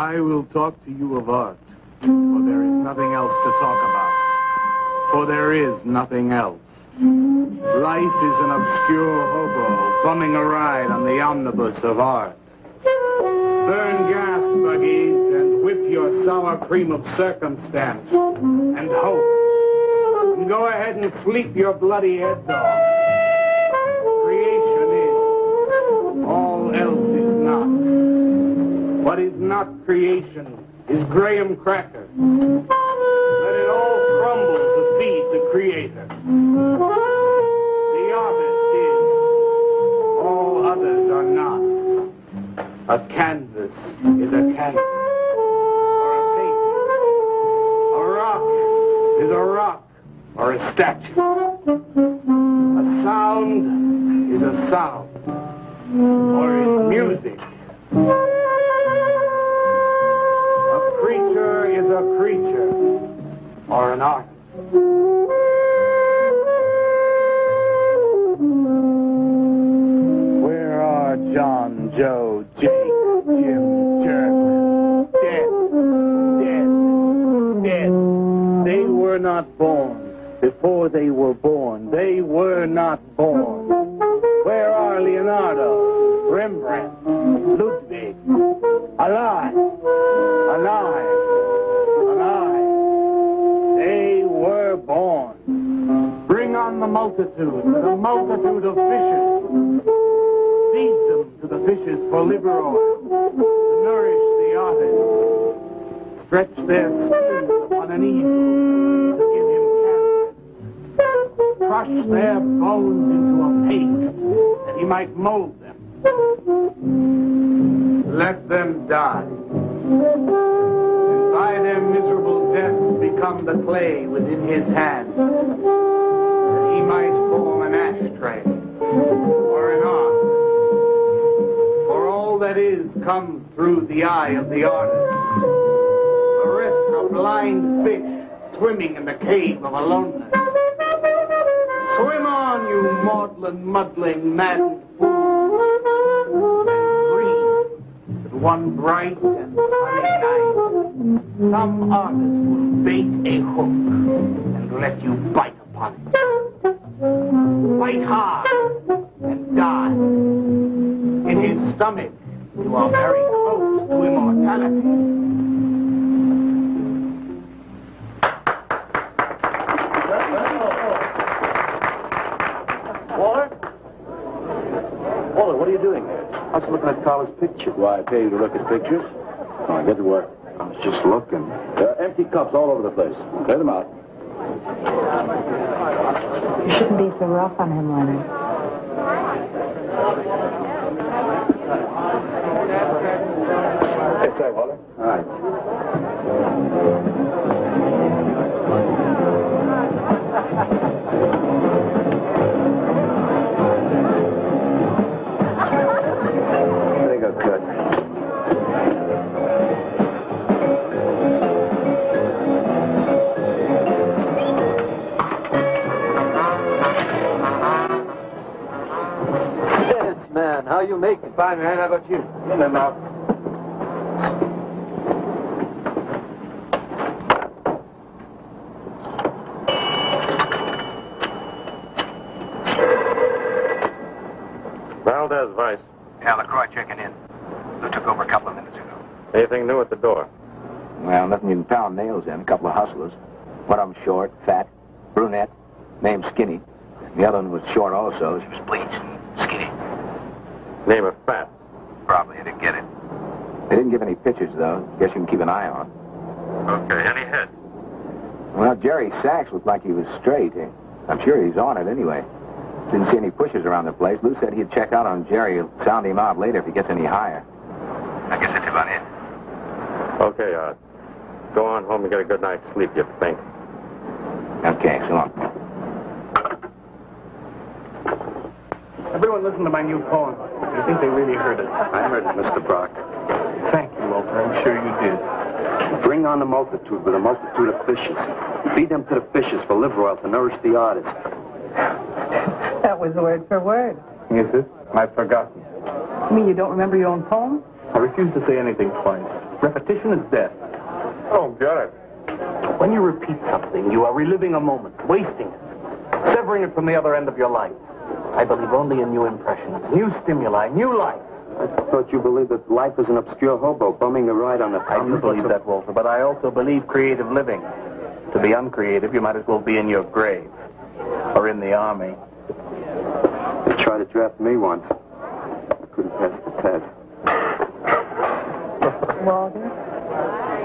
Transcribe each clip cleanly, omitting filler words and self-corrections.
I will talk to you of art, for there is nothing else to talk about. For there is nothing else. Life is an obscure hobo bumming a ride on the omnibus of art. Burn gas, buggies, and whip your sour cream of circumstance and hope. And go ahead and sleep your bloody heads off. Creation is. All else is not. What is not creation is graham cracker. Let it all crumble to feed the creator. The artist is. All others are not. A canvas is a canvas, or a painting. A rock is a rock, or a statue. A sound is a sound, or is music. A creature is a creature, or an artist. Where are John, Joe, Jake, Jim, Jerk? Dead. They were not born. Before they were born, they were not born. Where are Leonardo, Rembrandt, Ludwig? Alive. They were born. Bring on the multitude with a multitude of fishes. Feed them to the fishes for liver oil, to nourish the artist. Stretch their skins upon an easel to give him canvas. Crush their bones into a paste that he might mold them. Let them die. And by their miserable deaths become the clay within his hands, that he might form an ashtray or an ark. For all that is comes through the eye of the artist. The rest are blind fish swimming in the cave of aloneness. Swim on, you maudlin, muddling, maddened fool, and breathe that one bright and sunny night some artist will bait a hook and let you bite upon it. Fight hard and die. In his stomach, you are very close to immortality. Walter, what are you doing here? I was looking at Carla's picture. Why, I pay you to look at pictures? Come on, get to work. I was just looking. There are empty cups all over the place. Clear them out. You shouldn't be so rough on him, Leonard. Yes, sir, Walter. All right. There you go, Kurt. Yes, man. How you making? Fine, man. How about you? In them out. Valdez, Vice. Yeah, LaCroix checking in. Who took over a couple of minutes ago. Anything new at the door? Well, nothing you can pound nails in. A couple of hustlers. One of them short, fat, brunette, named Skinny. The other one was short also. She was Bleached and skinny. Name of Fat. Probably I didn't get it. They didn't give any pictures, though. Guess you can keep an eye on. Okay, any heads? Well, Jerry Sachs looked like he was straight. I'm sure he's on it anyway. Didn't see any pushers around the place. Lou said he'd check out on Jerry. He'll sound him out later if he gets any higher. I guess that's about it. Okay, go on home and get a good night's sleep, you think. Okay, so long. Everyone listen to my new poem. Do you think they really heard it? I heard it, Mr. Brock. Thank you, Walter. I'm sure you did. Bring on the multitude with a multitude of fishes. Feed them to the fishes for liver oil to nourish the artist. That was word for word. Is it? I've forgotten. You mean you don't remember your own poem? I refuse to say anything twice. Repetition is death. Oh, get it. When you repeat something, you are reliving a moment, wasting it, severing it from the other end of your life. I believe only in new impressions, new stimuli, new life. I thought you believed that life is an obscure hobo bumming a ride on the... I do believe that, Walter, but I also believe creative living. To be uncreative, you might as well be in your grave or in the army. They tried to draft me once. I couldn't pass the test. Walter,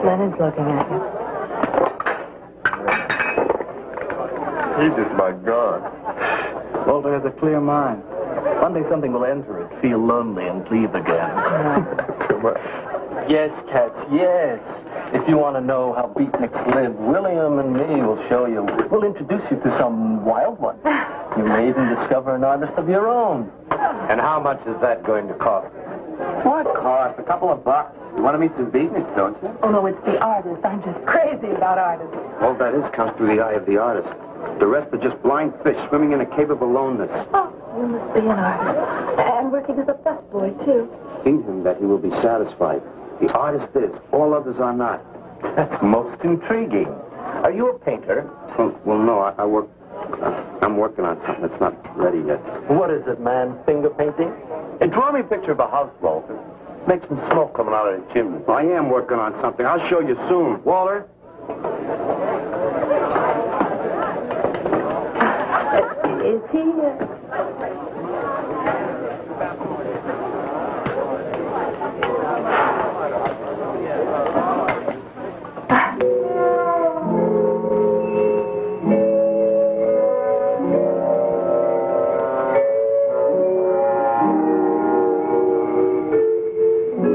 Leonard's looking at you. He's just about gone. Walter has a clear mind. One day something will enter it, feel lonely, and leave again. Too much. Yes, Cats, yes. If you want to know how beatniks live, William and me will show you. We'll introduce you to some wild ones. You may even discover an artist of your own. And how much is that going to cost us? What cost? A couple of bucks. You want to meet some beatniks, don't you? Oh, no, it's the artist. I'm just crazy about artists. All that is comes through the eye of the artist. The rest are just blind fish swimming in a cave of aloneness. Oh, you must be an artist. And working as a busboy, too. Feed him that he will be satisfied. The artist is. All others are not. That's most intriguing. Are you a painter? Well, no, I work... I'm working on something that's not ready yet. What is it, man? Finger painting? And draw me a picture of a house, Walter. Make some smoke coming out of the chimney. I am working on something. I'll show you soon. Walter? Is he...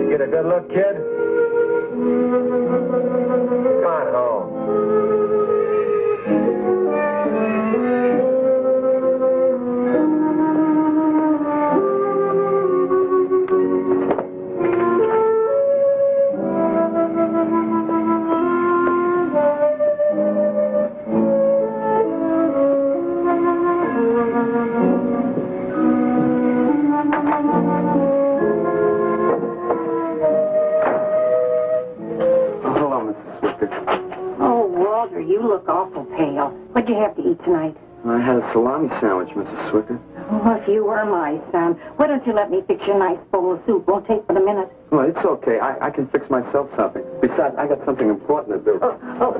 Get a good look, kid? Come on home. You look awful pale. What'd you have to eat tonight? I had a salami sandwich, Mrs. Swicker. Oh, if you were my son, why don't you let me fix you a nice bowl of soup? Won't take but a minute. Well, it's okay. I can fix myself something. Besides, I got something important to do.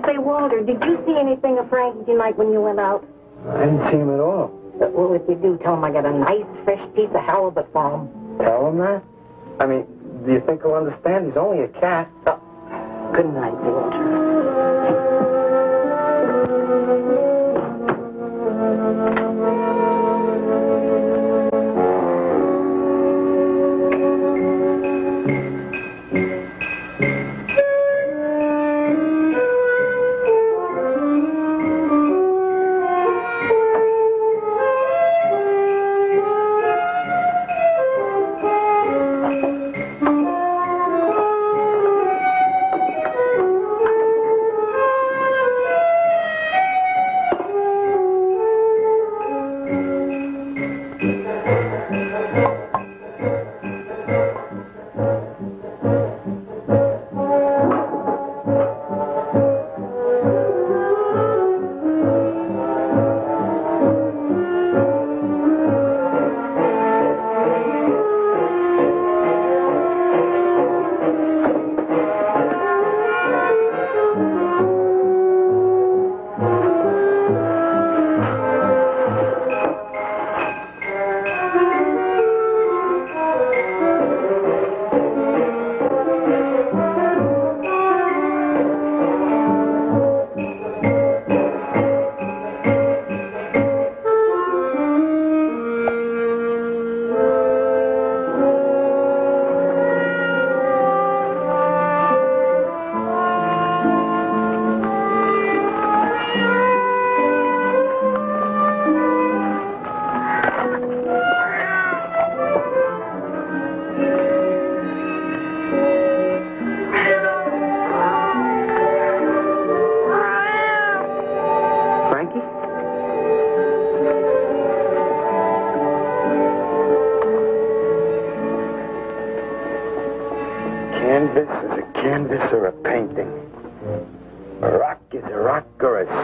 Say, Walter, did you see anything of Frankie tonight when you went out? I didn't see him at all. Well, if you do, tell him I got a nice, fresh piece of halibut for him. Tell him that? I mean, do you think he'll understand? He's only a cat. Oh, good night, Walter.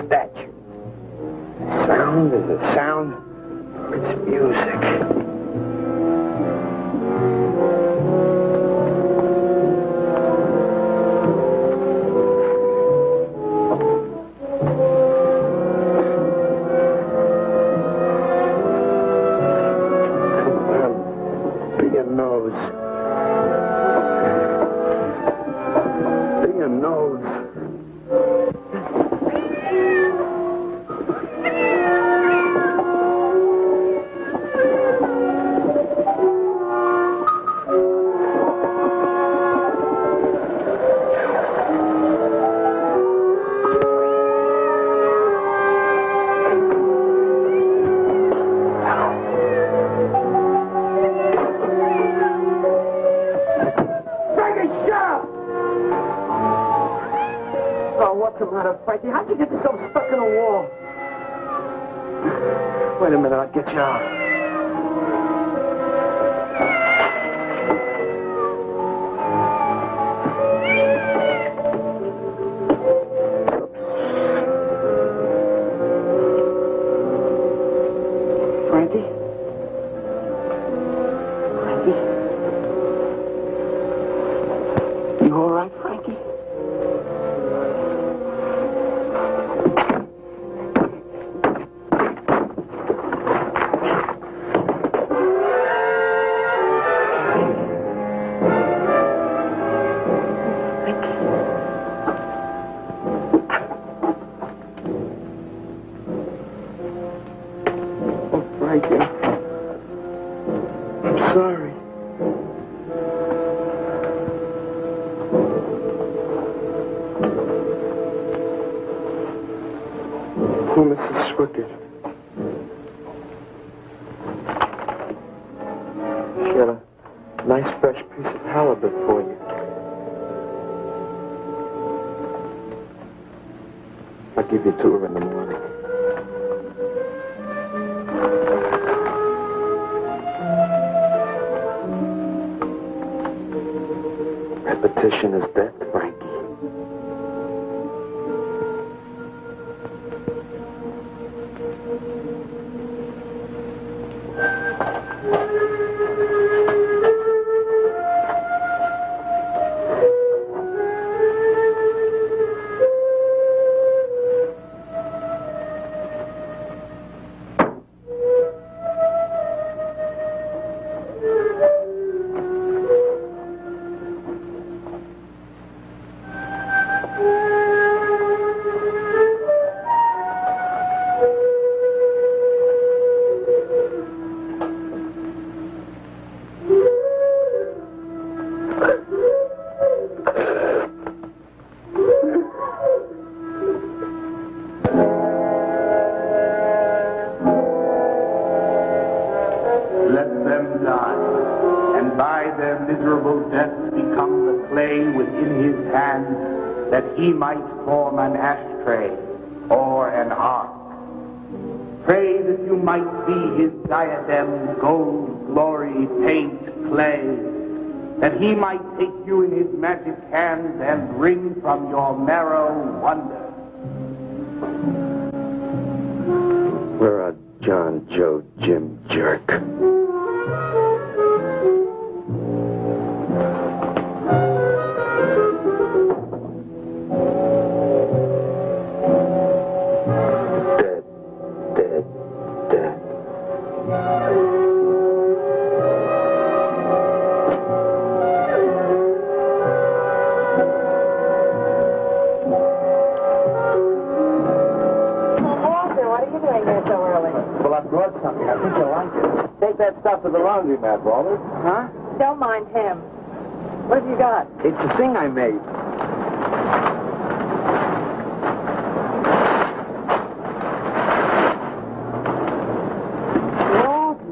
statue. Sound is a sound. It's music. How'd you get yourself stuck in a wall? Wait a minute, I'll get you out. Frankie? Frankie? You all right, Frankie? I'm sorry. Oh, Mrs. Swickett. She had a nice fresh piece of halibut for you. I'll give you to her in the morning. Repetition is death, Frankie. Let them die, and by their miserable deaths become the clay within his hands, that he might form an ashtray or an ark. Pray that you might be his diadem, gold, glory, paint, clay, that he might take you in his magic hands and wring from your marrow wonder. We're a John, Joe, Jim jerk. Something. I think you'll like it. Take that stuff to the laundromat, Walter. Huh? Don't mind him. What have you got? It's a thing I made. Walter.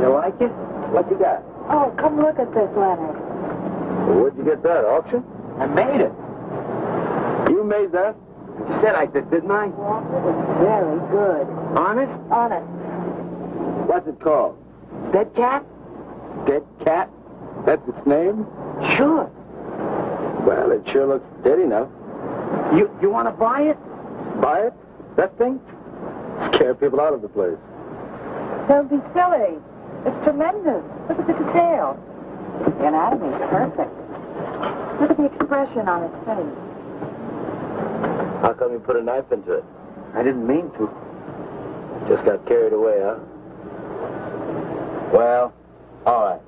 You like it? What you got? Oh, come look at this letter. Well, where'd you get that, auction? I made it. You made that? You said I did, didn't I? Walter, it's very good. Honest? Honest. What's it called? Dead cat? Dead Cat? That's its name? Sure. Well, it sure looks dead enough. You want to buy it? Buy it? That thing? Scare people out of the place. Don't be silly. It's tremendous. Look at the detail. The anatomy's perfect. Look at the expression on its face. How come you put a knife into it? I didn't mean to. Just got carried away, huh? Well, all right.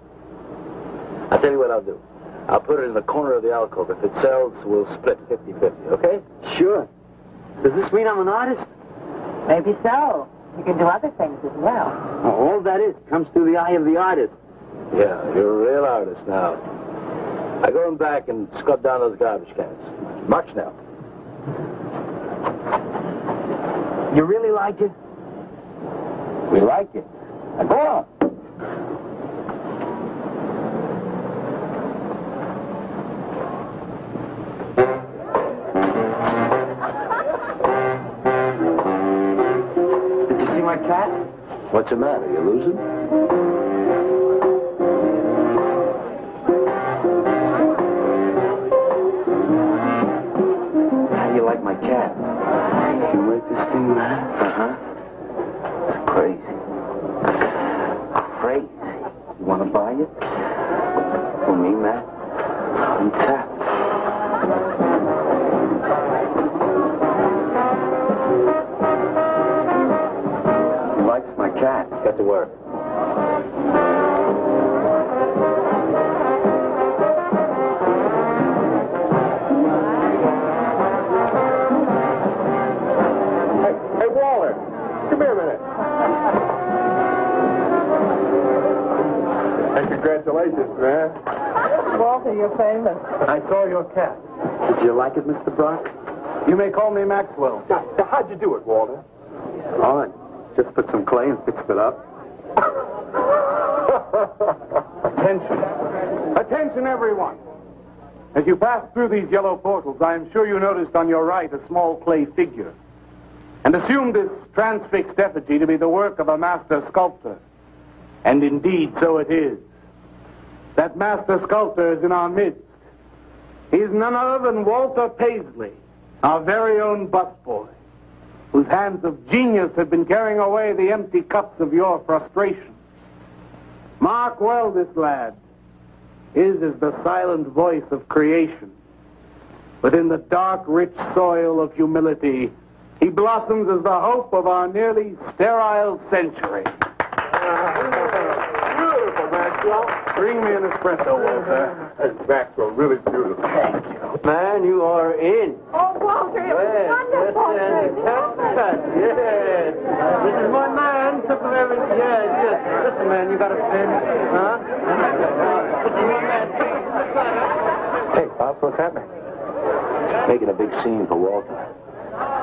I'll tell you what I'll do. I'll put it in the corner of the alcove. If it sells, we'll split 50-50, okay? Sure. Does this mean I'm an artist? Maybe so. You can do other things as well. All that is comes through the eye of the artist. Yeah, you're a real artist now. I go in back and scrub down those garbage cans. March now. You really like it? We like it. Now go on. Did you see my cat? What's the matter? You losing? How do you like my cat? You like this thing, man? Uh-huh. It's crazy. Crazy. You want to buy it? For me, man? On tap. He likes my cat. Get to work. Hey, Walter, come here a minute. Hey, congratulations, man. Walter, you're famous. I saw your cat. Did you like it, Mr. Brock? You may call me Maxwell. Now, how'd you do it, Walter? All right. Just put some clay and fixed it up. Attention. Attention, everyone. As you pass through these yellow portals, I am sure you noticed on your right a small clay figure, and assumed this transfixed effigy to be the work of a master sculptor. And indeed, so it is. That master sculptor is in our midst. He is none other than Walter Paisley, our very own busboy, whose hands of genius have been carrying away the empty cups of your frustration. Mark well this lad. His is the silent voice of creation. But in the dark, rich soil of humility, he blossoms as the hope of our nearly sterile century. Beautiful, Maxwell. Bring me an espresso, Walter. Hey, Maxwell, really beautiful. Thank you. Man, you are in. Oh, Walter, it was wonderful. Yes. This is my man. Took him everything. Yes. Listen, man, you got a pen? Huh? This is my man. Hey, Bob, what's happening? Making a big scene for Walter.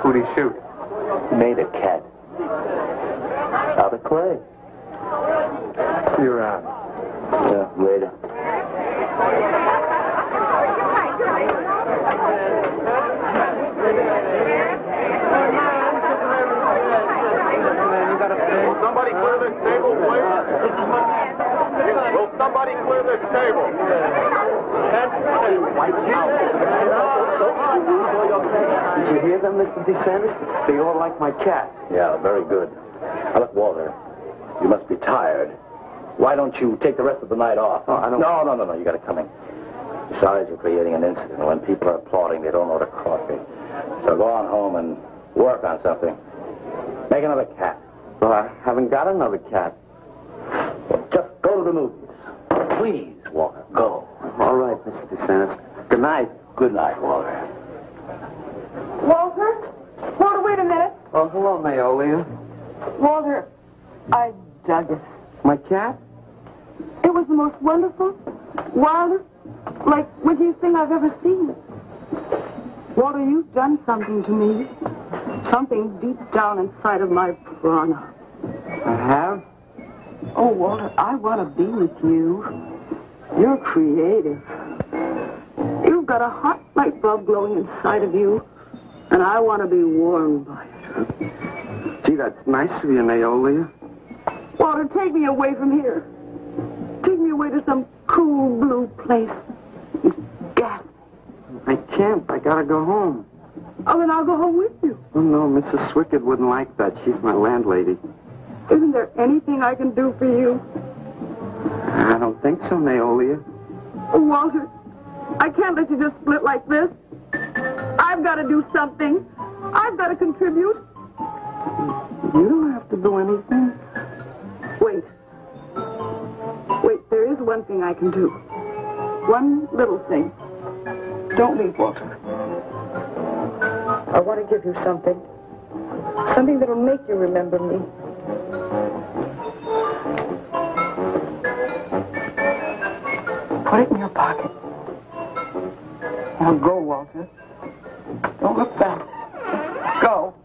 Who'd he shoot? He made a cat. Out of clay. See you around. Yeah, later. Will somebody clear this table, please? Will somebody clear this table? Did you hear them, Mr. DeSantis? They all like my cat. Yeah, very good. Now, look, Walter, you must be tired. Why don't you take the rest of the night off? Oh, I don't... No. You got to come in. Besides, you're creating an incident. When people are applauding, they don't order coffee. So go on home and work on something. Make another cat. Well, I haven't got another cat. Well, just go to the movies. Please, Walter, go. All right, Mr. DeSantis. Good night. Good night, Walter. Walter? Walter, wait a minute. Oh, hello, Mayolia. Walter, I dug it. My cat? It was the most wonderful, wildest, like wittiest thing I've ever seen. Walter, you've done something to me. Something deep down inside of my prana. I have? Oh, Walter, I want to be with you. You're creative. You've got a hot light bulb glowing inside of you, and I want to be warmed by it. Gee, that's nice of you, Naolia. Walter, take me away from here. Take me away to some cool blue place. Gas. I can't. I gotta go home. Oh, then I'll go home with you. Oh, no, Mrs. Swickett wouldn't like that. She's my landlady. Isn't there anything I can do for you? I don't think so, Naolia. Oh, Walter, I can't let you just split like this. I've got to do something. I've got to contribute. You don't have to do anything. Wait. Wait, there is one thing I can do. One little thing. Don't leave, Walter. I want to give you something. Something that'll make you remember me. Put it in your pocket. Now go, Walter. Don't look back. Just go.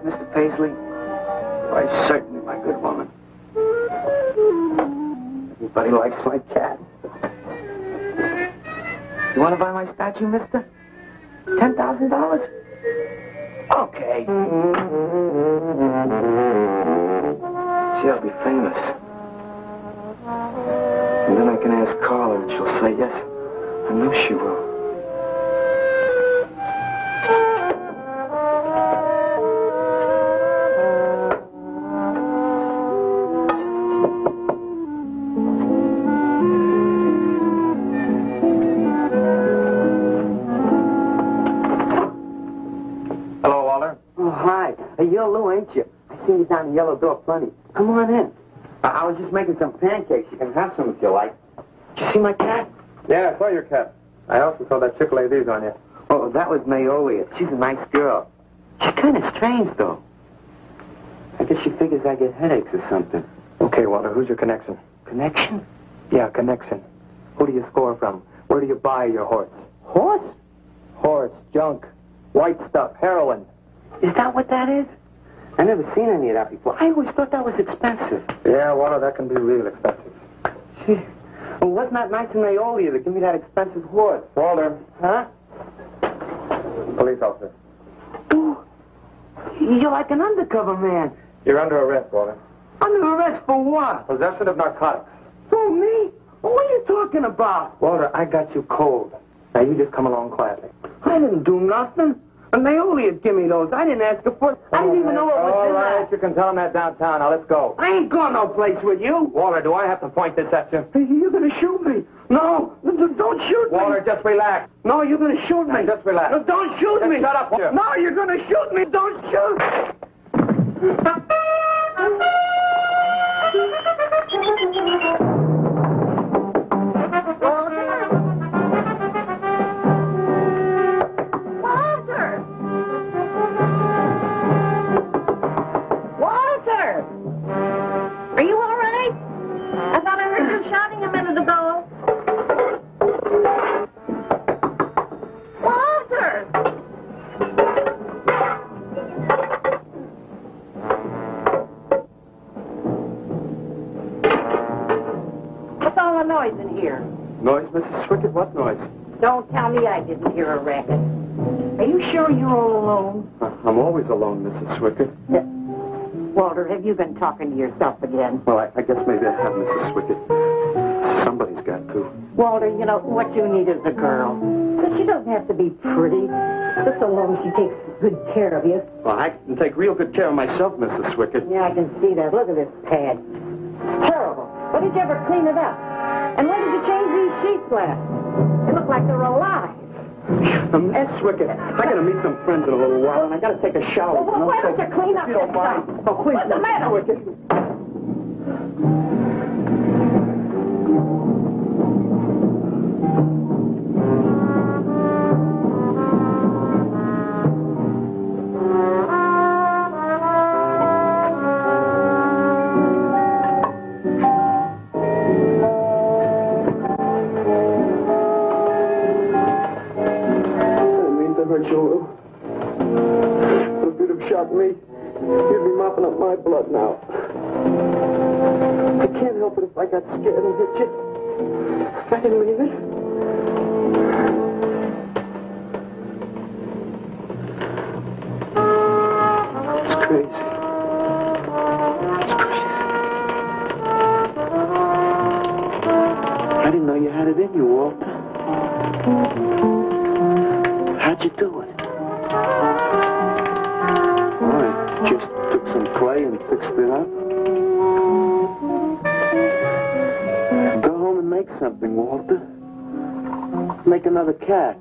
Mr. Paisley? Why, certainly, my good woman. Everybody likes my cat. You want to buy my statue, mister? $10,000? Okay. She'll be famous. And then I can ask Carla and she'll say yes. I know she will. See you down the yellow door plenty. Come on in. I was just making some pancakes. You can have some if you like. Did you see my cat? Yeah, I saw your cat. I also saw that chick lay these on you. Oh, that was Naolia. She's a nice girl. She's kind of strange, though. I guess she figures I get headaches or something. Okay, Walter, who's your connection? Connection? Yeah, connection. Who do you score from? Where do you buy your horse? Horse? Horse, junk, white stuff, heroin. Is that what that is? I never seen any of that before. I always thought that was expensive. Yeah, Walter, that can be real expensive. Gee. Well, wasn't that nice of Naolia to give me that expensive horse? Walter. Huh? Police officer. Ooh, you're like an undercover man. You're under arrest, Walter. Under arrest for what? Possession of narcotics. For me? What are you talking about? Walter, I got you cold. Now, you just come along quietly. I didn't do nothing. And Naolia give me those. I didn't ask her for it. I didn't even know what was in All right, you can tell him that downtown. Now, let's go. I ain't going no place with you. Walter, do I have to point this at you? You're going to shoot me. No, don't shoot me. Walter, just relax. No, you're going to shoot me. Now, just relax. No, don't shoot just me. Shut up, Walter. No, you're going to shoot me. Don't shoot. In here. Noise, Mrs. Swickett? What noise? Don't tell me I didn't hear a racket. Are you sure you're all alone? I'm always alone, Mrs. Swickett. Walter, have you been talking to yourself again? Well, I guess maybe I have, Mrs. Swickett. Somebody's got to. Walter, you know, what you need is a girl. But she doesn't have to be pretty, just so long as she takes good care of you. Well, I can take real good care of myself, Mrs. Swickett. Yeah, I can see that. Look at this pad. Terrible. When did you ever clean it up? And when did you change these sheets last? They look like they're alive. Mrs. Swicket, I gotta meet some friends in a little while, and I gotta take a shower. Well, why don't you clean up if you don't this mind. stuff? Oh, please, What's the Mrs. matter? Swicket. Me. You'd be mopping up my blood now. I can't help it if I got scared and hit you. I didn't mean it. It's crazy. It's crazy. I didn't know you had it in you, Walter. How'd you do it? Just took some clay and fixed it up. Go home and make something, Walter. Make another cat.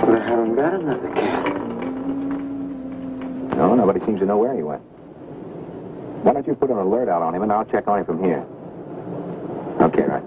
But I haven't got another cat. No, nobody seems to know where he went. Why don't you put an alert out on him and I'll check on him from here. Okay, right.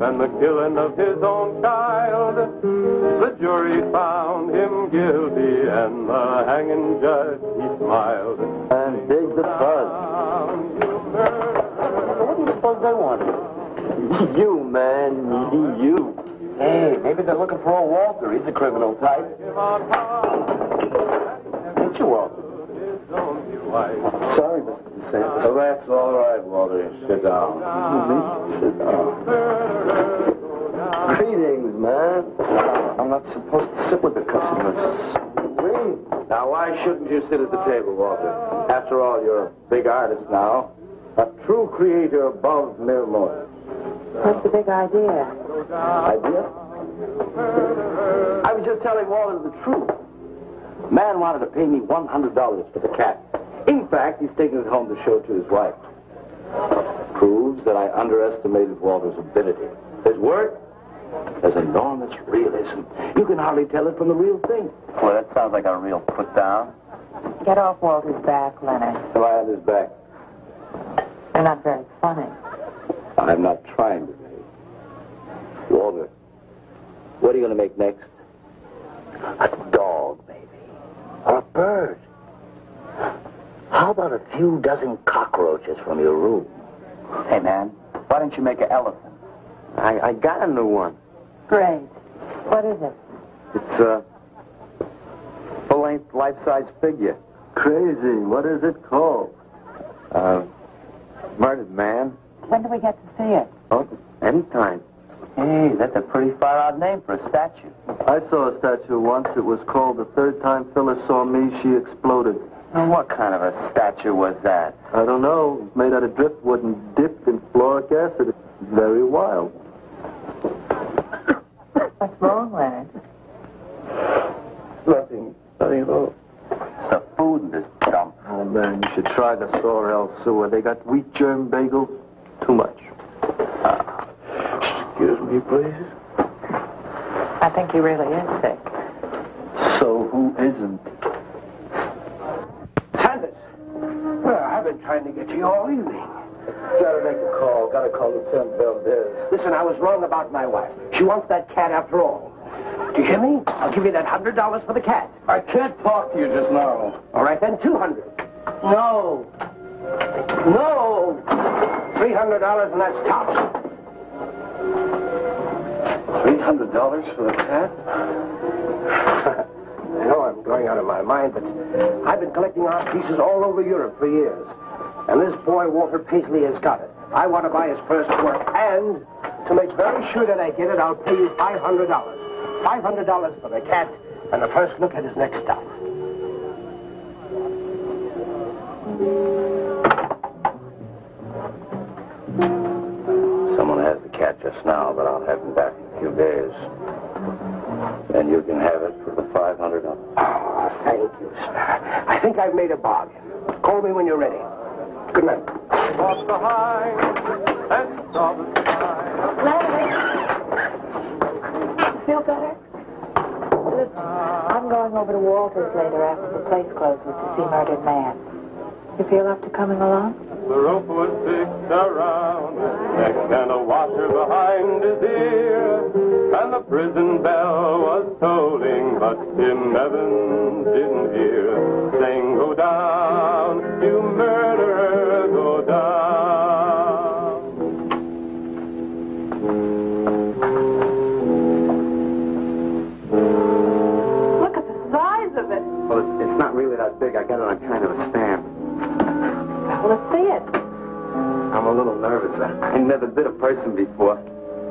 And the killing of his own child, the jury found him guilty, and the hanging judge, he smiled. And dig the buzz. What do you suppose they wanted? You, man, you. Hey, maybe they're looking for old Walter. He's a criminal type. Ain't you, Walter? Sorry, Mr. DeSantis. Oh, that's all right, Walter. Sit down. Sit down. Greetings, man. I'm not supposed to sit with the customers. Now, why shouldn't you sit at the table, Walter? After all, you're a big artist now. A true creator above mere mortals. What's the big idea? Idea? I was just telling Walter the truth. Man wanted to pay me $100 for the cat. In fact, he's taking it home to show to his wife. Proves that I underestimated Walter's ability. His work has enormous realism. You can hardly tell it from the real thing. Well, that sounds like a real put-down. Get off Walter's back, Leonard. Am I on his back? You're not very funny. I'm not trying to be. Walter, what are you going to make next? A dog, maybe. Or a bird. How about a few dozen cockroaches from your room? Hey, man, why don't you make an elephant? I got a new one. Great. What is it? It's a full-length, life-size figure. Crazy. What is it called? Murdered man. When do we get to see it? Oh, anytime. Hey, that's a pretty far-out name for a statue. I saw a statue once. It was called The Third Time Phyllis Saw Me, She Exploded. Now, what kind of a statue was that? I don't know. It was made out of driftwood and dipped in floric acid. It's very wild. What's wrong, Leonard? Nothing at all. It's the food in this dump. Oh, man, you should try the Sorrel sewer. They got wheat germ bagels. Too much. Excuse me, please. I think he really is sick. So who isn't? Sanders! Well, I've been trying to get you all evening. Gotta make a call. Gotta call Lieutenant Valdez. Listen, I was wrong about my wife. She wants that cat after all. Do you hear me? I'll give you that $100 for the cat. I can't talk to you just now. All right, then, $200. No. No. $300, and that's tops. $300 for the cat? I know I'm going out of my mind, but I've been collecting art pieces all over Europe for years. And this boy, Walter Paisley, has got it. I want to buy his first work, and to make very sure that I get it, I'll pay you $500. $500 for the cat, and the first look at his next stuff. Someone has the cat just now, but I'll have him back in a few days. And you can have it for the $500. Oh, thank you, sir. I think I've made a bargain. Call me when you're ready. Good night. Walk behind and saw the sky. Leonard! Feel better? Listen, I'm going over to Walter's later after the place closes to see Murdered Man. You feel up to coming along? The rope was fixed around his neck and a washer behind his ear. And the prison bell was tolling, but Tim Evans didn't hear. Saying, go down, you murderer, go down. Look at the size of it. Well, it's not really that big. I got it on kind of a stand. Well, let's see it. I'm a little nervous. I never did a person before.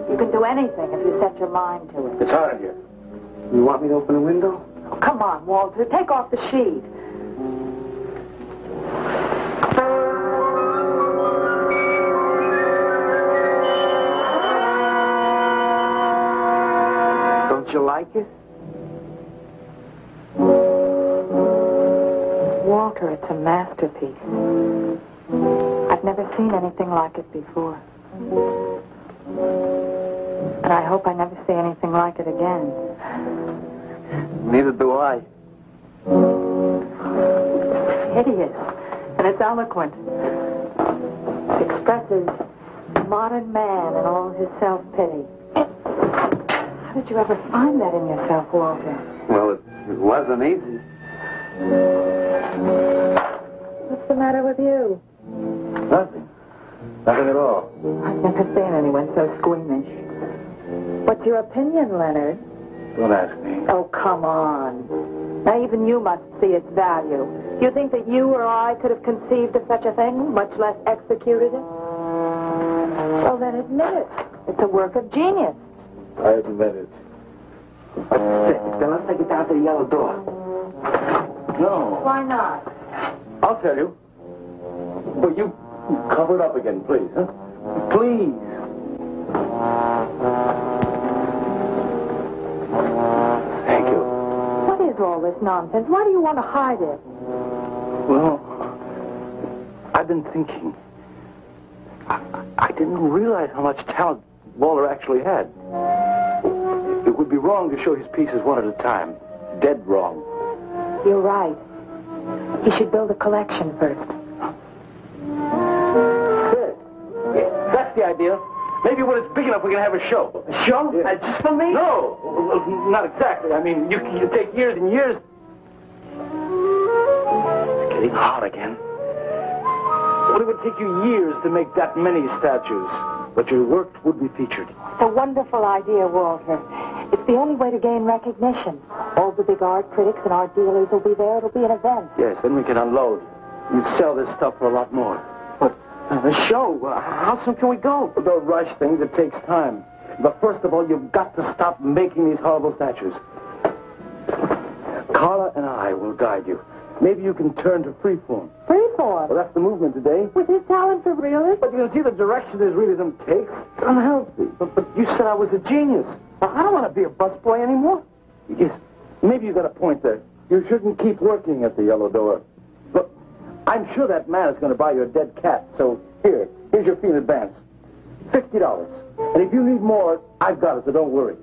You can do anything if you set your mind to it. It's hard in here. You want me to open a window? Oh, come on, Walter. Take off the sheet. Don't you like it? Walter, it's a masterpiece. I've never seen anything like it before. And I hope I never see anything like it again. Neither do I. It's hideous, and it's eloquent. It expresses modern man and all his self-pity. How did you ever find that in yourself, Walter? Well, it wasn't easy. What's the matter with you? Nothing. Nothing at all. I've never seen anyone so squeamish. What's your opinion, Leonard? Don't ask me. Oh, come on. Now, even you must see its value. Do you think that you or I could have conceived of such a thing, much less executed it? Well, then admit it. It's a work of genius. I admit it. Then let's take it down to the yellow door. No. Why not? I'll tell you. But you cover it up again, please, huh? Please. Thank you. What is all this nonsense? Why do you want to hide it? Well, I've been thinking. I didn't realize how much talent Walter actually had. It would be wrong to show his pieces one at a time. Dead wrong. You're right. You should build a collection first. Good. Yeah, that's the idea. Maybe when it's big enough, we can have a show. A show? Yeah. Just for me? No, not exactly. I mean, you take years and years. It's getting hot again. Well, it would take you years to make that many statues, but your work would be featured. It's a wonderful idea, Walter. It's the only way to gain recognition. All the big art critics and art dealers will be there. It'll be an event. Yes, then we can unload. you'd sell this stuff for a lot more. But the show, how soon can we go? Well, don't rush things. It takes time. But first of all, you've got to stop making these horrible statues. Carla and I will guide you. Maybe you can turn to freeform. Freeform? Well, that's the movement today. With his talent for realism? But you can see the direction his realism takes. It's unhealthy. But you said I was a genius. Well, I don't want to be a busboy anymore. Yes, maybe you got a point there. You shouldn't keep working at the Yellow Door. Look, I'm sure that man is going to buy your dead cat. So here's your fee in advance. $50. And if you need more, I've got it, so don't worry.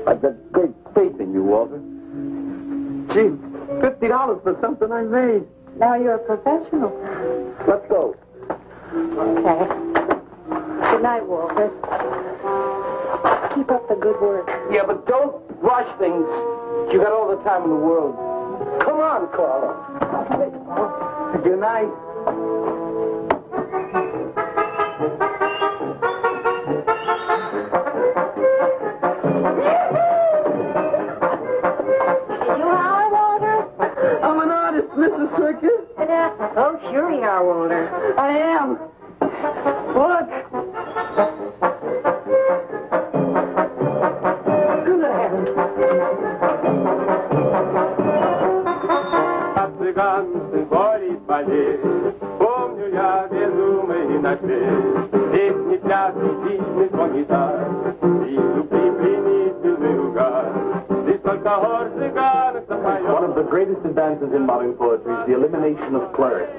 I've got great faith in you, Walter. Gee, $50 for something I made. Now you're a professional. Let's go. Okay. Good night, Walter. Keep up the good work. Yeah, but don't rush things. You got all the time in the world. Come on, Carla. Good night. Mrs. Circus? Oh, sure you are, Walter. I am. Look. Good heavens. Цыганцы горе полей, помню я безумный ночей, песни, пляски, дивный звон гитар, вижу пленительный угар, здесь только хор цыганок запоет. One of the greatest advances in modern poetry is the elimination of clarity.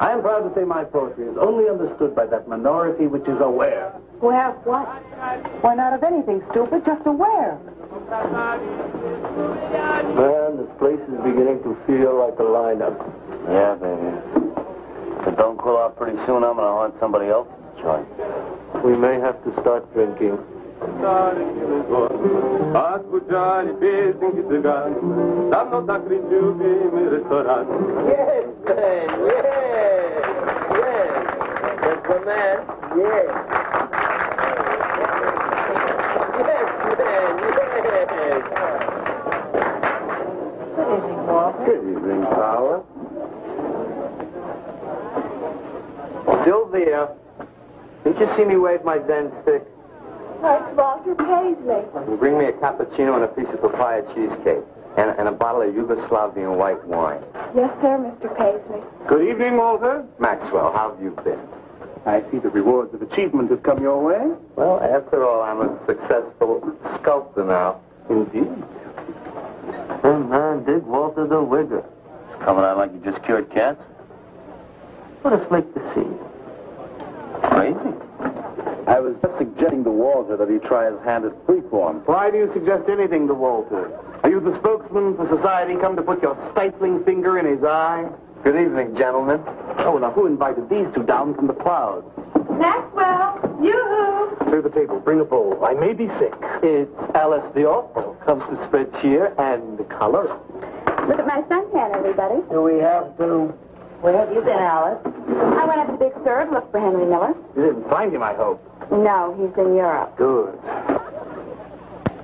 I am proud to say my poetry is only understood by that minority which is aware. Aware of what? Why, not of anything, stupid, just aware. Man, this place is beginning to feel like a lineup. Yeah, baby. If it don't cool off pretty soon, I'm going to haunt somebody else's joint. We may have to start drinking. Отзвучали песенки цыган, давно так ведь любимый ресторан. Yes, man, yes, yes. That's the man, yes. Yes, man, yes. Good evening, Walter. Good evening, Carla. Sylvia, did you see me wave my Zen stick? It's Walter Paisley. Bring me a cappuccino and a piece of papaya cheesecake. And a bottle of Yugoslavian white wine. Yes, sir, Mr. Paisley. Good evening, Walter. Maxwell, how have you been? I see the rewards of achievement have come your way. Well, after all, I'm a successful sculptor now. Indeed. Hey, man, dig Walter the Wigger. It's coming out like you just cured cats. Let us make the scene. Crazy. I was just suggesting to Walter that he try his hand at freeform. Why do you suggest anything to Walter? Are you the spokesman for society come to put your stifling finger in his eye? Good evening, gentlemen. Oh, now who invited these two down from the clouds? Maxwell, yoo-hoo. Clear the table. Bring a bowl. I may be sick. It's Alice the Awful. Comes to spread cheer and color. Look at my suntan, everybody. Do we have to? Where have you been, Alice? I went up to Big Sur to look for Henry Miller. You didn't find him, I hope. No, he's in Europe. Good.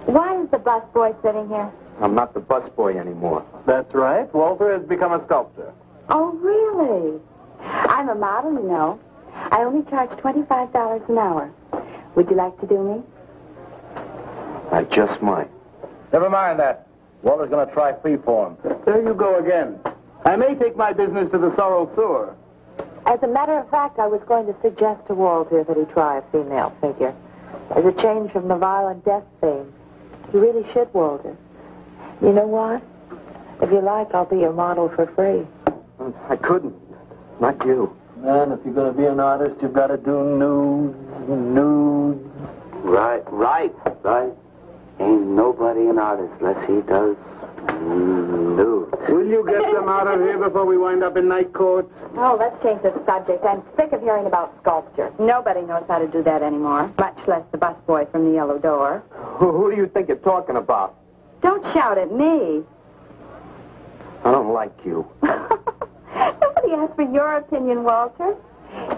Why is the busboy sitting here? I'm not the busboy anymore. That's right. Walter has become a sculptor. Oh, really? I'm a model, you know. I only charge $25 an hour. Would you like to do me? I just might. Never mind that. Walter's going to try freeform. There you go again. I may take my business to the Sorrel Sewer. As a matter of fact, I was going to suggest to Walter that he try a female figure. As a change from the violent death theme. You really should, Walter. You know what? If you like, I'll be your model for free. I couldn't. Not you. Man, if you're going to be an artist, you've got to do nudes. Right. Ain't nobody an artist unless he does nude. Will you get them out of here before we wind up in night court? Oh, let's change the subject. I'm sick of hearing about sculpture. Nobody knows how to do that anymore, much less the busboy from the Yellow Door. Who do you think you're talking about? Don't shout at me. I don't like you. Nobody asked for your opinion, Walter.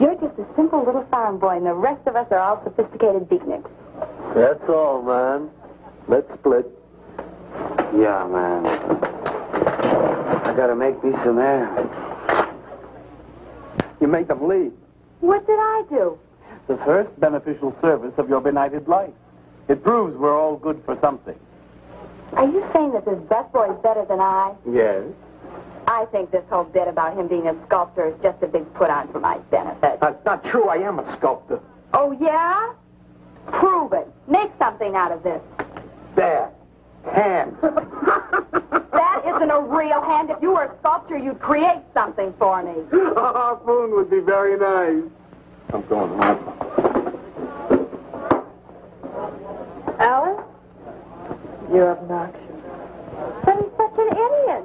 You're just a simple little farm boy, and the rest of us are all sophisticated beatniks. That's all, man. Let's split. Yeah, man. I gotta make me some air. You made them leave. What did I do? The first beneficial service of your benighted life. It proves we're all good for something. Are you saying that this busboy is better than I? Yes. I think this whole bit about him being a sculptor is just a big put-on for my benefit. That's not true. I am a sculptor. Oh, yeah? Prove it. Make something out of this. There. Hand. That isn't a real hand. If you were a sculptor, you'd create something for me. A harpoon would be very nice. I'm going home. Alan? You're obnoxious. But he's such an idiot.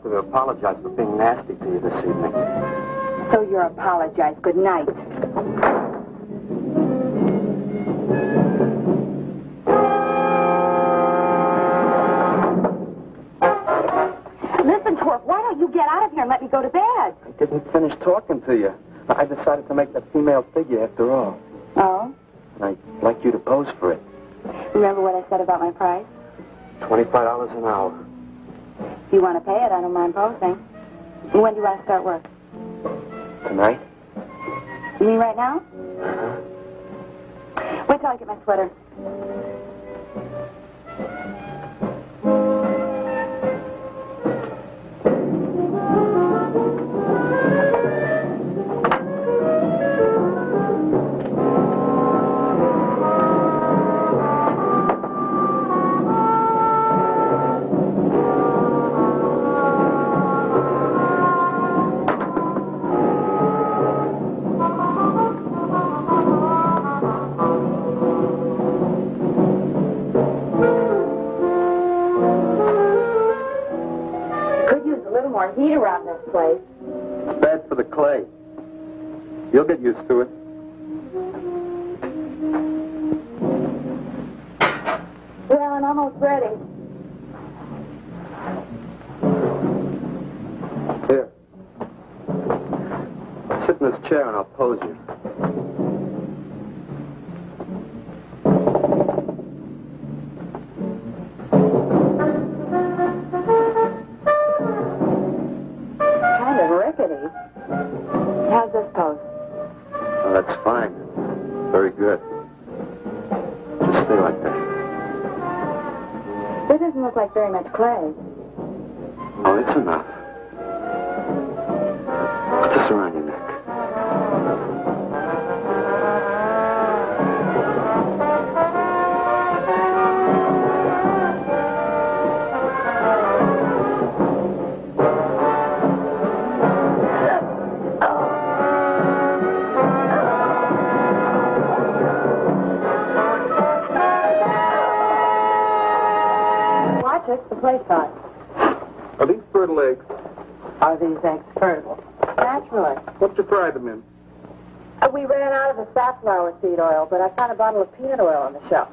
To apologize for being nasty to you this evening. So you're apologized. Good night. Listen, Torp, why don't you get out of here and let me go to bed? I didn't finish talking to you. I decided to make that female figure after all. Oh? I'd like you to pose for it. Remember what I said about my price? $25 an hour. If you want to pay it, I don't mind posing. When do you want to start work? Tonight? You mean right now? Uh-huh. Wait till I get my sweater. Heat around this place. It's bad for the clay. You'll get used to it. Well, I'm almost ready. Here. Sit in this chair and I'll pose you. How's this pose? Oh, that's fine. It's very good. Just stay like that. This doesn't look like very much clay. Oh, it's enough. Put this around your neck. The plate caught. Are these fertile eggs? Are these eggs fertile? Naturally. What did you fry them in? We ran out of the safflower seed oil, but I found a bottle of peanut oil on the shelf.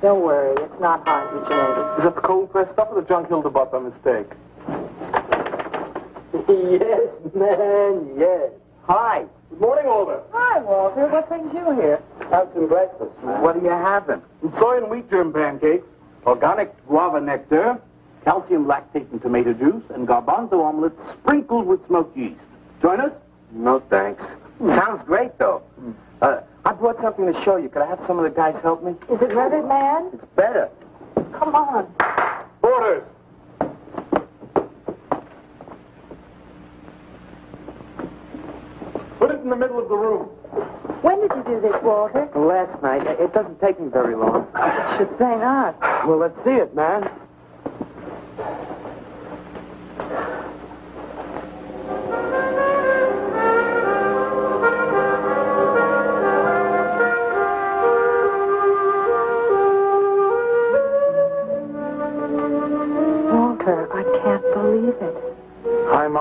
Don't worry, it's not hydrogenated. Is that the cold-pressed stuff or the junk Hilda bought by mistake? Yes, man, yes. Hi. Good morning, Walter. Hi, Walter. What brings you here? Have some breakfast. What are you having? Soy and wheat germ pancakes, organic guava nectar, calcium lactate and tomato juice, and garbanzo omelets sprinkled with smoked yeast. Join us? No, thanks. Sounds great, though. I brought something to show you. Could I have some of the guys help me? Is it rendered man? It's better. Come on. Orders. Put it in the middle of the room. When did you do this, Walter? Last night. It doesn't take me very long. I should say not. Well, let's see it, man.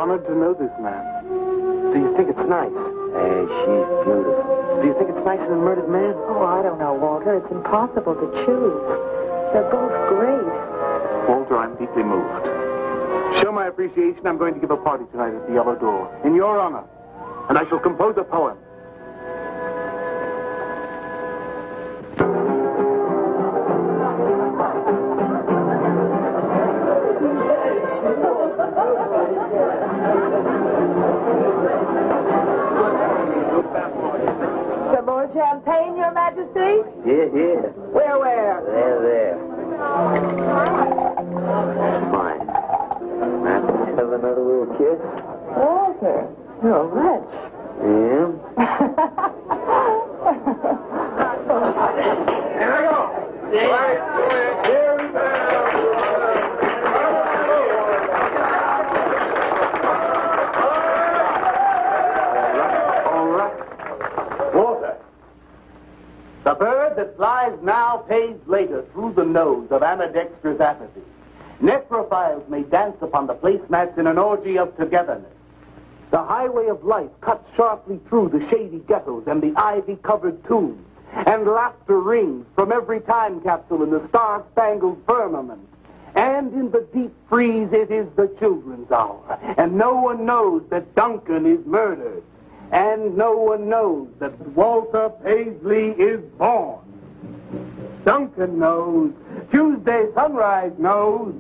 honored to know this man. Do you think it's nice? Hey, she's beautiful. Do you think it's nicer than Murdered Man? Oh, I don't know, Walter. It's impossible to choose. They're both great. Walter, I'm deeply moved. Show my appreciation, I'm going to give a party tonight at the Yellow Door, in your honor. And I shall compose a poem. Some more champagne, Your Majesty? Yeah. Where? There. That's fine. Matt, let's have another little kiss. Walter, you're a wretch. Yeah. Here I go. Here we All right. Walter. The bird that flies now pays later through the nose of ambidextrous apathy. Necrophiles may dance upon the placemats in an orgy of togetherness. The highway of life cuts sharply through the shady ghettos and the ivy-covered tombs, and laughter rings from every time capsule in the star-spangled firmament. And in the deep freeze, it is the children's hour, and no one knows that Duncan is murdered, and no one knows that Walter Paisley is born. Duncan knows. Tuesday Sunrise knows.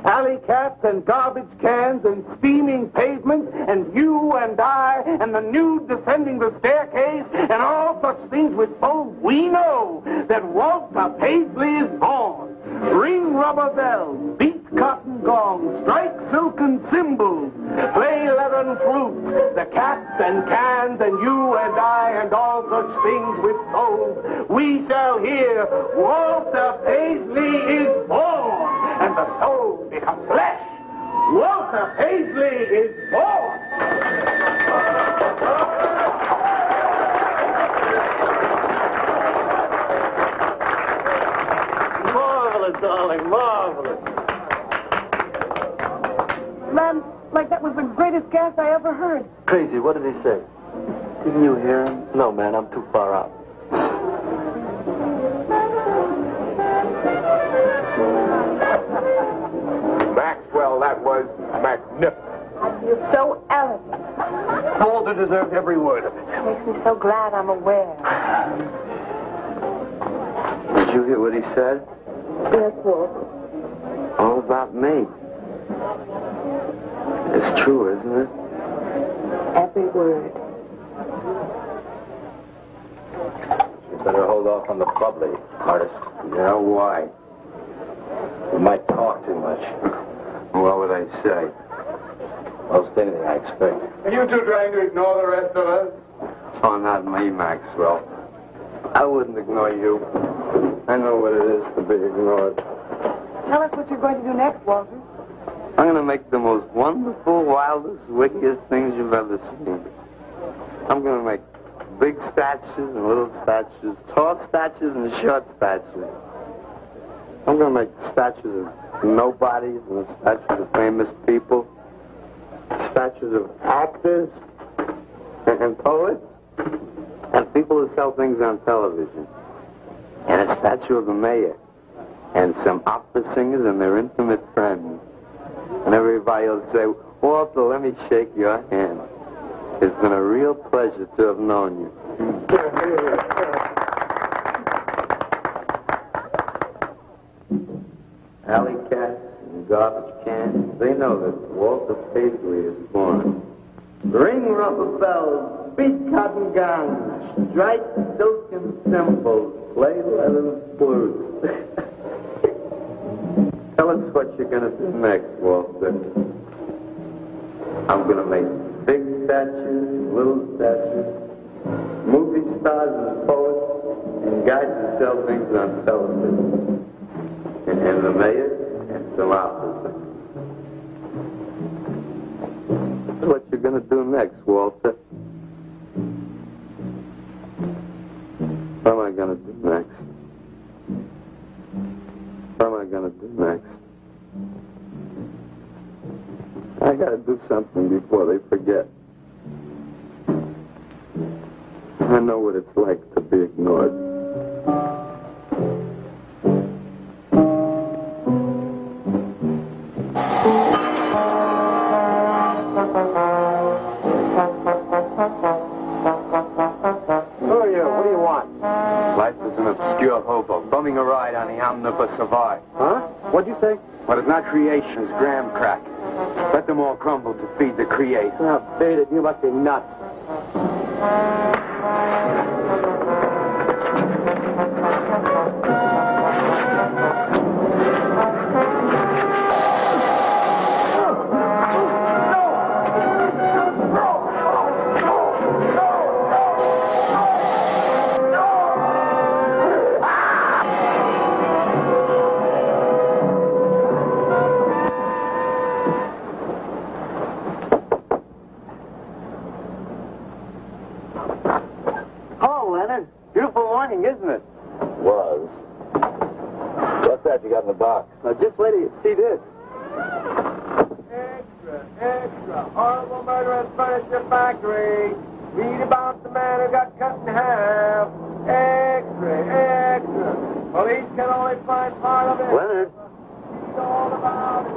Alley cats and garbage cans and steaming pavements and you and I and the nude descending the staircase and all such things with souls, we know that Walter Paisley is born. Ring rubber bells, beat cotton gongs, strike silken cymbals, play leathern flutes, the cats and cans and you and I and all such things with souls. We shall hear Walter Paisley is born, and the souls become flesh. Walter Paisley is born. Marvelous, darling, marvelous. Man, like that was the greatest gas I ever heard. Crazy, what did he say? Didn't you hear him? No, man, I'm too far out. Maxwell, that was magnificent. I feel so elegant. Walter deserved every word of it. It makes me so glad I'm aware. Did you hear what he said? Yes, Walter. All about me. It's true, isn't it? Every word. You better hold off on the bubbly, artist. Yeah, why? You might talk too much. What would I say? Most anything, I expect. Are you two trying to ignore the rest of us? Oh, not me, Maxwell. I wouldn't ignore you. I know what it is to be ignored. Tell us what you're going to do next, Walter. I'm going to make the most wonderful, wildest, wickedest things you've ever seen. I'm going to make big statues and little statues, tall statues and short statues. I'm going to make statues of nobodies and statues of famous people, statues of actors and poets and people who sell things on television, and a statue of the mayor and some opera singers and their intimate friends. And everybody will say, Walter, let me shake your hand. It's been a real pleasure to have known you. Alley cats and garbage cans, they know that Walter Paisley is born. Ring rubber bells, beat cotton gongs, strike silken cymbals, play leathern flutes. Tell us what you're going to do next, Walter. I'm going to make big statues, little statues, movie stars and poets, and guys who sell things on television. And the mayor and some officers. That's what you're going to do next, Walter. What am I going to do next? What am I going to do next? I got gotta do something before they forget. I know what it's like to be ignored. Who are you? What do you want? Life is an obscure hobo, bumming a ride on the omnibus of art. Huh? What'd you say? What is not creation is graham crackers. Let them all crumble to feed the creator. Oh, beat it. You must be nuts. Isn't it? Was. What's that you got in the box? Now, just wait till you see this. Extra, extra. Horrible murder at furniture factory. Read about the man who got cut in half. Extra, extra. Police can only find part of it. Leonard. Read all about it.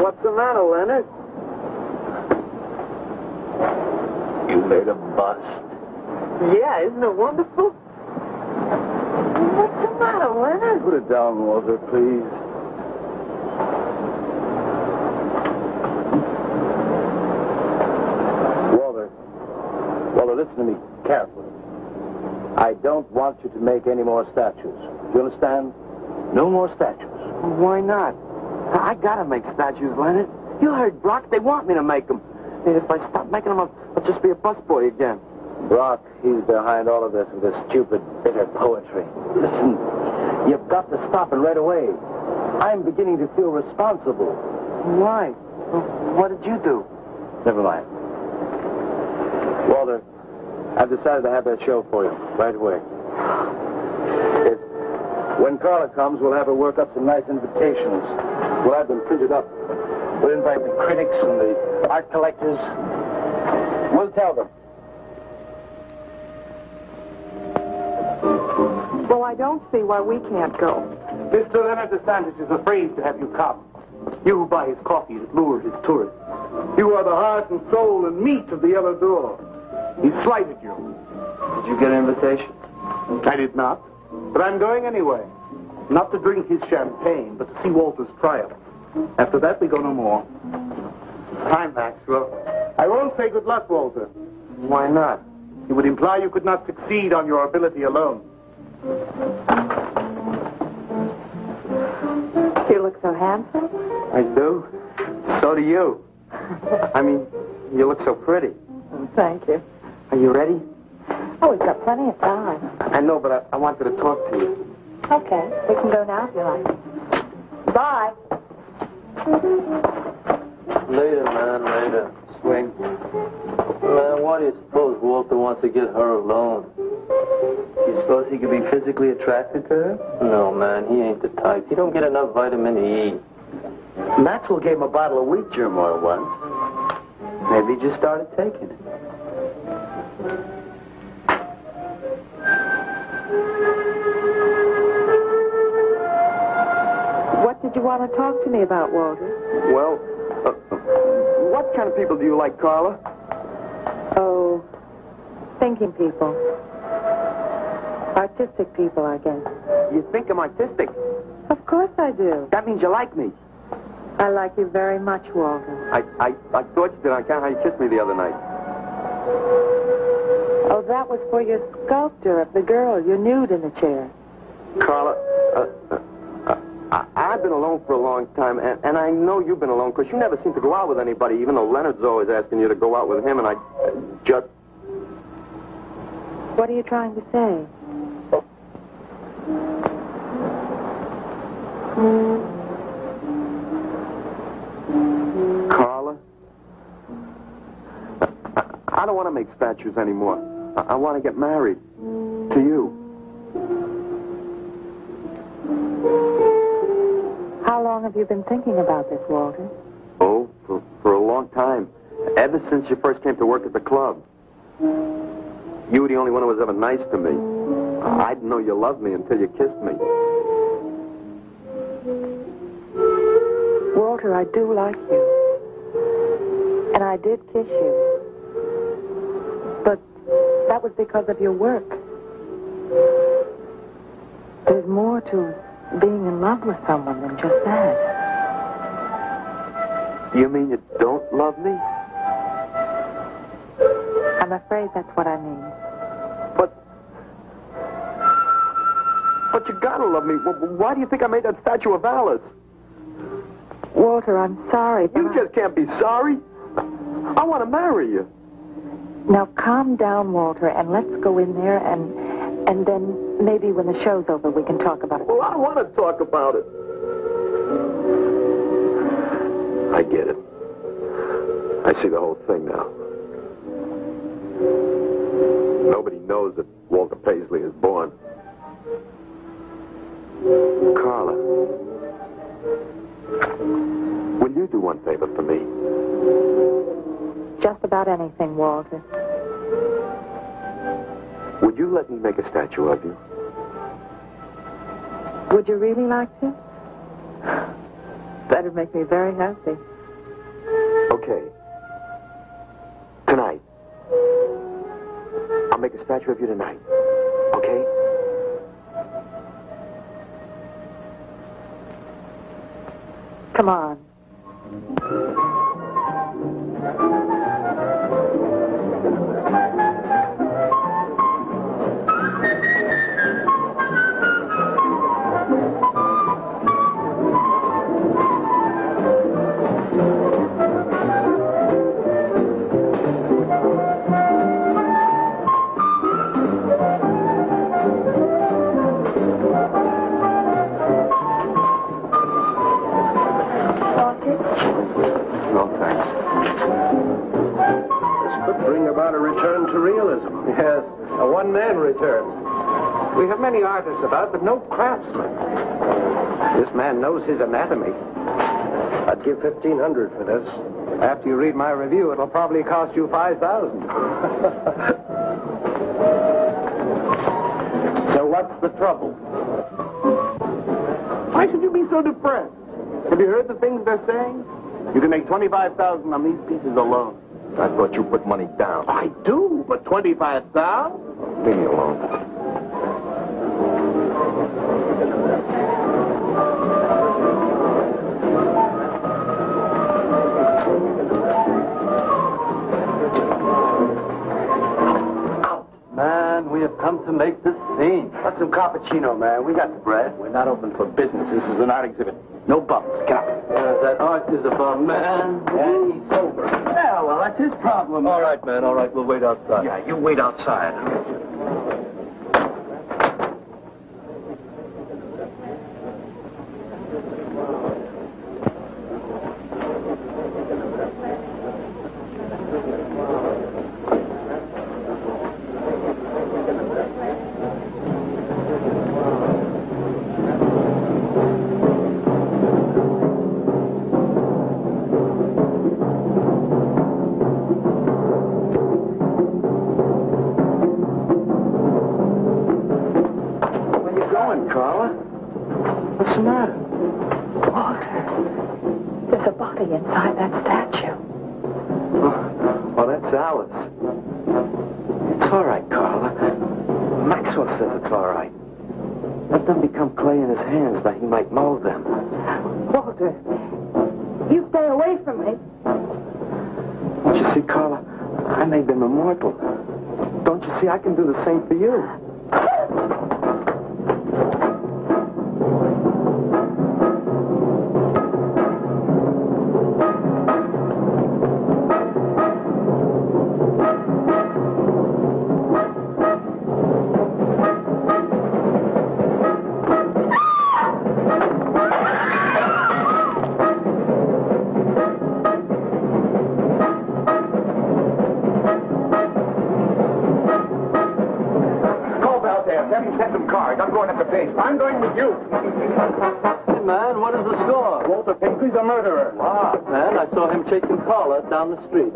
What's the matter, Leonard? You made a bust. Yeah, isn't it wonderful? What's the matter, Leonard? Put it down, Walter, please. Walter, listen to me carefully. I don't want you to make any more statues. Do you understand? No more statues. Why not? I gotta make statues, Leonard. You heard Brock. They want me to make them. And if I stop making them, I'll just be a busboy again. Brock, he's behind all of this with this stupid, bitter poetry. Listen, you've got to stop it right away. I'm beginning to feel responsible. Why? What did you do? Never mind. Walter, I've decided to have that show for you right away. When Carla comes, we'll have her work up some nice invitations. We'll have them printed up. We'll invite the critics and the art collectors. We'll tell them. Well, I don't see why we can't go. Mr. Leonard DeSantis is afraid to have you come. You who buy his coffee that lure his tourists. You are the heart and soul and meat of the other door. He slighted you. Did you get an invitation? I did not. But I'm going anyway. Not to drink his champagne, but to see Walter's triumph. After that, we go no more. Time, Maxwell. I won't say good luck, Walter. Why not? It would imply you could not succeed on your ability alone. You look so handsome. I do? So do you. I mean, you look so pretty. Thank you. Are you ready? Oh, we've got plenty of time. I know, but I wanted to talk to you. Okay, we can go now if you like. Bye. Later, man, later. Swing. Man, why do you suppose Walter wants to get her alone? You suppose he could be physically attracted to her? No, man, he ain't the type. He don't get enough vitamin E. Maxwell gave him a bottle of wheat germ oil once. Maybe he just started taking it. What did you want to talk to me about, Walter? Well, what kind of people do you like, Carla? Oh, thinking people. Artistic people, I guess. You think I'm artistic? Of course I do. That means you like me. I like you very much, Walter. I thought you did on account how you kissed me the other night. Oh, that was for your sculpture of the girl you nude in the chair. Carla, I've been alone for a long time, and I know you've been alone, because you never seem to go out with anybody, even though Leonard's always asking you to go out with him, and I just... What are you trying to say? Carla, I don't want to make statues anymore. I want to get married. To you. How long have you been thinking about this, Walter? Oh, for a long time. Ever since you first came to work at the club. You were the only one who was ever nice to me. I didn't know you loved me until you kissed me. Walter, I do like you. And I did kiss you. But that was because of your work. There's more to being in love with someone than just that. You mean you don't love me? I'm afraid that's what I mean. But you gotta love me. Why do you think I made that statue of Alice? Walter, I'm sorry. You just can't be sorry. I want to marry you. Now calm down, Walter, and let's go in there and then maybe when the show's over we can talk about it. Well, I don't want to talk about it. I get it. I see the whole thing now. Nobody knows that Walter Paisley is born. Carla, will you do one favor for me? Just about anything, Walter. Would you let me make a statue of you? Would you really like to? That'd make me very happy. Okay. Tonight. I'll make a statue of you tonight. Okay? Come on. No, thanks. This could bring about a return to realism. Yes, a one-man return. We have many artists about, but no craftsmen. This man knows his anatomy. I'd give $1,500 for this. After you read my review, it'll probably cost you $5,000. So what's the trouble? Why should you be so depressed? Have you heard the things they're saying? You can make $25,000 on these pieces alone. I thought you put money down. I do, but $25,000? Leave me alone. Man, we have come to make this scene. What's some cappuccino, man? We got the bread. We're not open for business. This is an art exhibit. No bumps. Get up. That art is a bum, man. And he's sober. Yeah, well, that's his problem. All right, man, all right. We'll wait outside. Yeah, you wait outside. What's the matter? Walter, there's a body inside that statue. Oh, that's Alice. It's all right, Carla. Maxwell says it's all right. Let them become clay in his hands that he might mold them. Walter, you stay away from me. Don't you see, Carla? I made them immortal. Don't you see, I can do the same for you. cars. I'm going up the base. I'm going with you. Hey, man, what is the score? Walter Paisley's a murderer. Ah, man, I saw him chasing Carla down the street.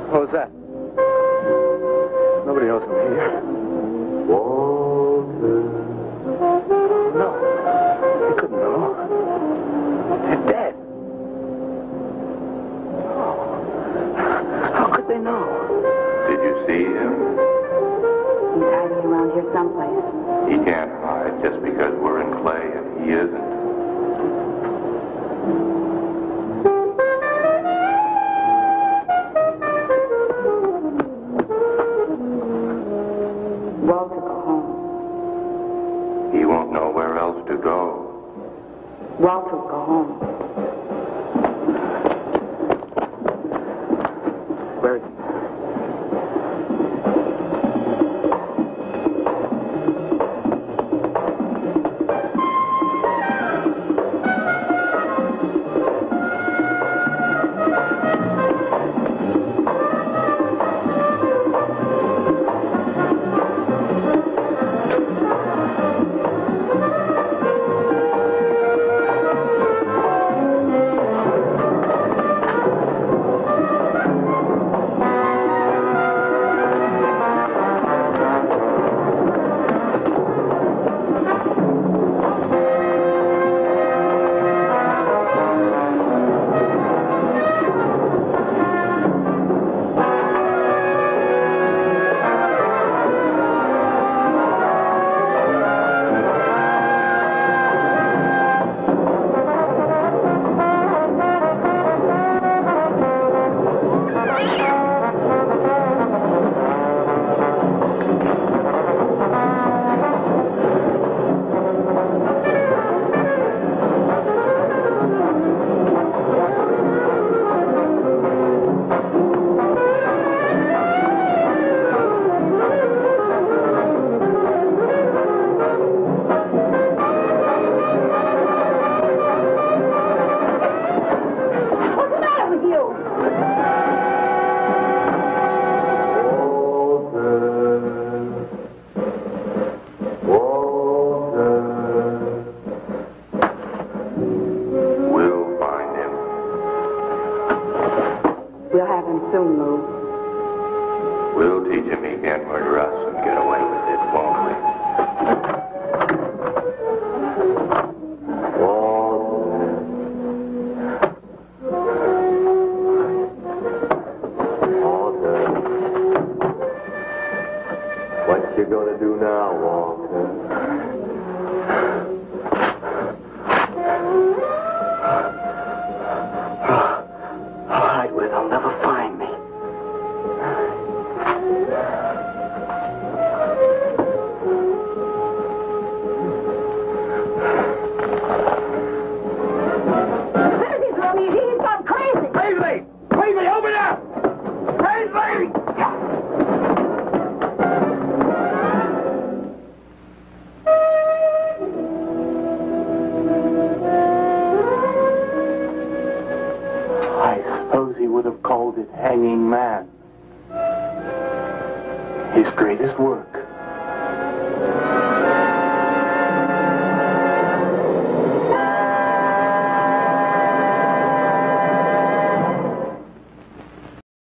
What was that? Nobody knows I'm here. Walter. No. They couldn't know. They're dead. How could they know? Did you see him? He's hiding around here someplace. He can't hide just because we're in clay and he isn't. Walter, go home. He won't know where else to go. Walter, go home. Where is he? We'll have him soon, Lou. We'll teach him he can't murder us and get away with it, won't we? What you gonna do now, Walter? Hide where they'll never find me. Where is he, Tommy? He's gone crazy. Paisley! Paisley, open up! Paisley! I suppose he would have called it hanging man. His greatest work.